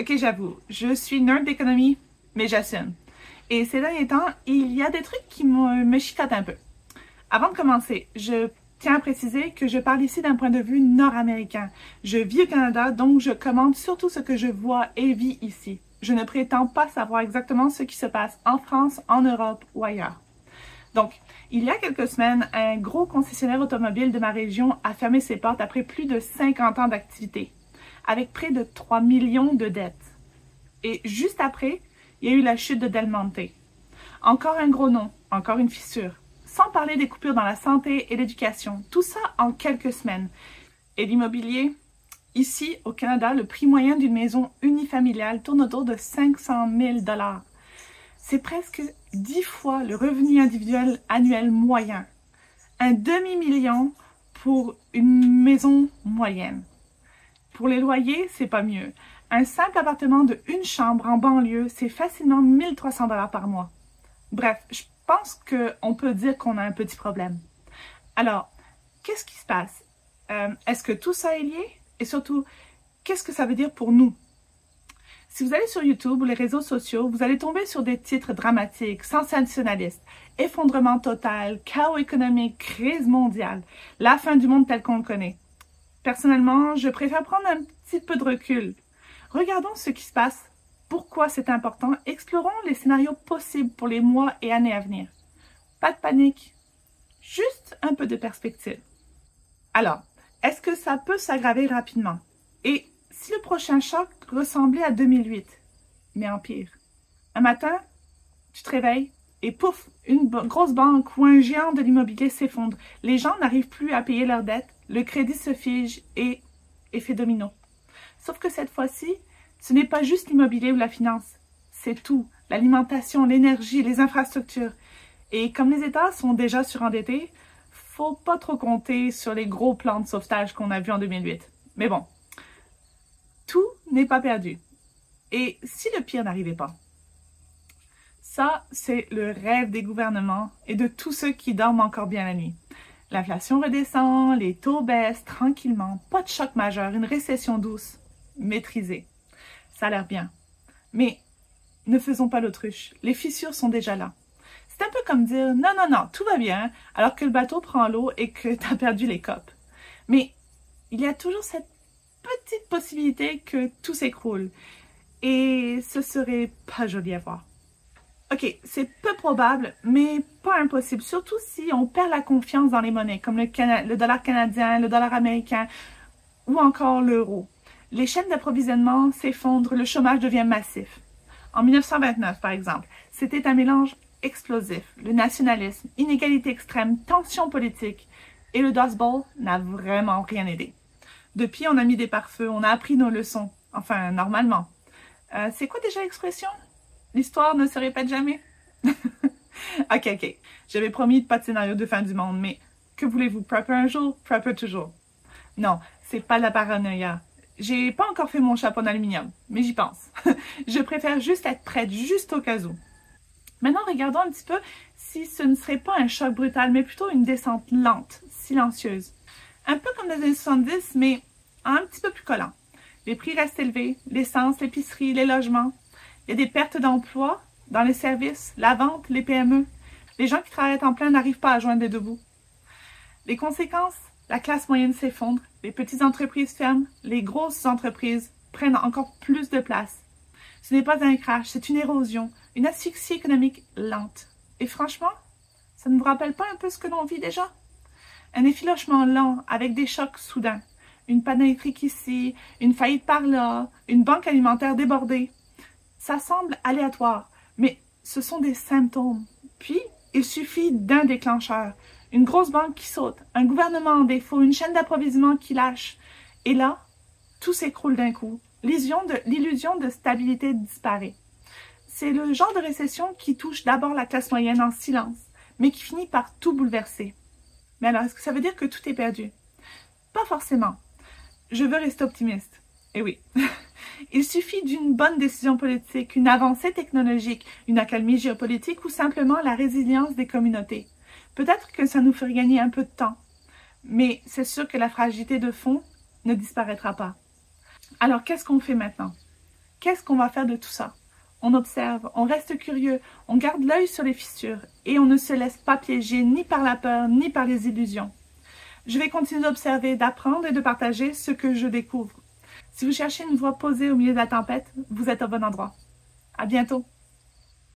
Ok, j'avoue, je suis nerd d'économie, mais j'assume. Et ces derniers temps, il y a des trucs qui me chicotent un peu. Avant de commencer, je tiens à préciser que je parle ici d'un point de vue nord-américain. Je vis au Canada, donc je commente surtout ce que je vois et vis ici. Je ne prétends pas savoir exactement ce qui se passe en France, en Europe ou ailleurs. Donc, il y a quelques semaines, un gros concessionnaire automobile de ma région a fermé ses portes après plus de 50 ans d'activité, avec près de 3 millions de dettes. Et juste après, il y a eu la chute de Del Monte. Encore un gros nom, encore une fissure. Sans parler des coupures dans la santé et l'éducation. Tout ça en quelques semaines. Et l'immobilier? Ici, au Canada, le prix moyen d'une maison unifamiliale tourne autour de 500 000 $. C'est presque 10 fois le revenu individuel annuel moyen. Un demi-million pour une maison moyenne. Pour les loyers, c'est pas mieux. Un simple appartement de une chambre en banlieue, c'est facilement 1 300 $ par mois. Bref, je pense qu'on peut dire qu'on a un petit problème. Alors, qu'est-ce qui se passe? Est-ce que tout ça est lié? Et surtout, qu'est-ce que ça veut dire pour nous? Si vous allez sur YouTube ou les réseaux sociaux, vous allez tomber sur des titres dramatiques, sensationnalistes, effondrement total, chaos économique, crise mondiale, la fin du monde tel qu'on le connaît. Personnellement, je préfère prendre un petit peu de recul. Regardons ce qui se passe, pourquoi c'est important, explorons les scénarios possibles pour les mois et années à venir. Pas de panique, juste un peu de perspective. Alors, est-ce que ça peut s'aggraver rapidement? Et si le prochain choc ressemblait à 2008, mais en pire? Un matin, tu te réveilles et pouf, une grosse banque ou un géant de l'immobilier s'effondre. Les gens n'arrivent plus à payer leurs dettes, le crédit se fige et effet domino. Sauf que cette fois-ci, ce n'est pas juste l'immobilier ou la finance, c'est tout, l'alimentation, l'énergie, les infrastructures. Et comme les États sont déjà surendettés, faut pas trop compter sur les gros plans de sauvetage qu'on a vus en 2008. Mais bon, tout n'est pas perdu. Et si le pire n'arrivait pas? Ça, c'est le rêve des gouvernements et de tous ceux qui dorment encore bien la nuit. L'inflation redescend, les taux baissent tranquillement, pas de choc majeur, une récession douce, maîtrisée. Ça a l'air bien. Mais ne faisons pas l'autruche, les fissures sont déjà là. C'est un peu comme dire « non, non, non, tout va bien » alors que le bateau prend l'eau et que tu as perdu les copes. Mais il y a toujours cette petite possibilité que tout s'écroule et ce serait pas joli à voir. Ok, c'est peu probable, mais pas impossible, surtout si on perd la confiance dans les monnaies, comme le dollar canadien, le dollar américain ou encore l'euro. Les chaînes d'approvisionnement s'effondrent, le chômage devient massif. En 1929, par exemple, c'était un mélange explosif, le nationalisme, inégalité extrême, tension politique, et le Dust Bowl n'a vraiment rien aidé. Depuis, on a mis des pare-feux, on a appris nos leçons, enfin, normalement. C'est quoi déjà l'expression? L'histoire ne se répète jamais? Ok. J'avais promis pas de scénario de fin du monde, mais que voulez-vous? Prepper un jour, prepper toujours. Non, c'est pas de la paranoïa. J'ai pas encore fait mon chapeau d'aluminium, mais j'y pense. Je préfère juste être prête, juste au cas où. Maintenant, regardons un petit peu si ce ne serait pas un choc brutal, mais plutôt une descente lente, silencieuse. Un peu comme dans les années 70, mais un petit peu plus collant. Les prix restent élevés, l'essence, l'épicerie, les logements. Il y a des pertes d'emplois dans les services, la vente, les PME. Les gens qui travaillent à temps plein n'arrivent pas à joindre les deux bouts. Les conséquences, la classe moyenne s'effondre, les petites entreprises ferment, les grosses entreprises prennent encore plus de place. Ce n'est pas un crash, c'est une érosion, une asphyxie économique lente. Et franchement, ça ne vous rappelle pas un peu ce que l'on vit déjà? Un effilochement lent avec des chocs soudains. Une panne électrique ici, une faillite par là, une banque alimentaire débordée. Ça semble aléatoire, mais ce sont des symptômes. Puis, il suffit d'un déclencheur. Une grosse banque qui saute, un gouvernement en défaut, une chaîne d'approvisionnement qui lâche. Et là, tout s'écroule d'un coup. L'illusion de stabilité disparaît. C'est le genre de récession qui touche d'abord la classe moyenne en silence, mais qui finit par tout bouleverser. Mais alors, est-ce que ça veut dire que tout est perdu? Pas forcément. Je veux rester optimiste. Et oui. Il suffit d'une bonne décision politique, une avancée technologique, une accalmie géopolitique ou simplement la résilience des communautés. Peut-être que ça nous ferait gagner un peu de temps, mais c'est sûr que la fragilité de fond ne disparaîtra pas. Alors, qu'est-ce qu'on fait maintenant? qu'est-ce qu'on va faire de tout ça? On observe, on reste curieux, on garde l'œil sur les fissures et on ne se laisse pas piéger ni par la peur ni par les illusions. Je vais continuer d'observer, d'apprendre et de partager ce que je découvre. Si vous cherchez une voie posée au milieu de la tempête, vous êtes au bon endroit. À bientôt!